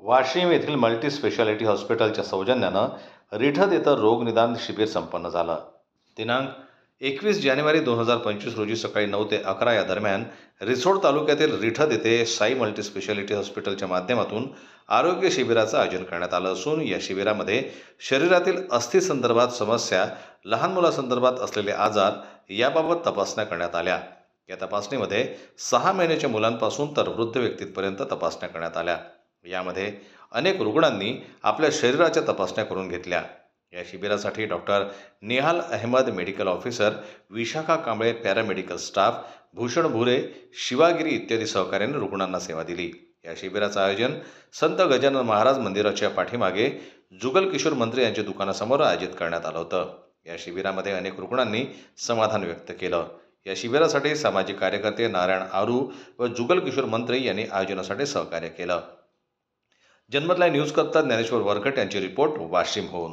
वाशिम येथील multi speciality हॉस्पिटलच्या सौजन्यानं रिठद येथे रोग निदान शिबिर संपन्न झालं। दिनांक 21 जानेवारी 2025 रोजी सकाळी 9 ते 11 या दरम्यान रिसोड तालुक्यातील रिठद येथे साई मल्टी स्पेशालिटी हॉस्पिटलच्या माध्यमातून आरोग्य शिबिराचं आयोजन करण्यात आलं असून या शिबिरामध्ये शरीरातील अस्थी संदर्भात समस्या, लहान मुलांसंदर्भात असलेले आजार याबाबत तपासण्या करण्यात आल्या। या तपासणीमध्ये 6 महिन्याच्या मुलांपासून तर वृद्ध व्यक्तींपर्यंत तपासण्या करण्यात आल्या। यामध्ये अनेक रुग्णांनी आपल्या शरीराच्या तपासण्या करून घेतल्या। या शिबिरासाठी doctor Nihal Ahmed medical officer, Vishakha Kamble paramedical staff, Bhushan Bhure, Shivagiri इत्यादी सहकार्याने रुग्णांना सेवा दिली। या शिबिराचं आयोजन संत गजानन महाराज मंदिराच्या पाठीमागे जुगल किशोर मंत्री यांच्या दुकानासमोर आयोजित करण्यात आलं होतं। या शिबिरामध्ये अनेक रुग्णांनी समाधान व्यक्त केलं। या शिबिरासाठी सामाजिक कार्यकर्ते नारायण आरू व जुगल किशोर मंत्री यांनी आयोजनासाठी सहकार्य केलं। जनमत लाईव्ह न्यूज करता ज्ञानेश्वर वरकट यांची रिपोर्ट वाशिमहून।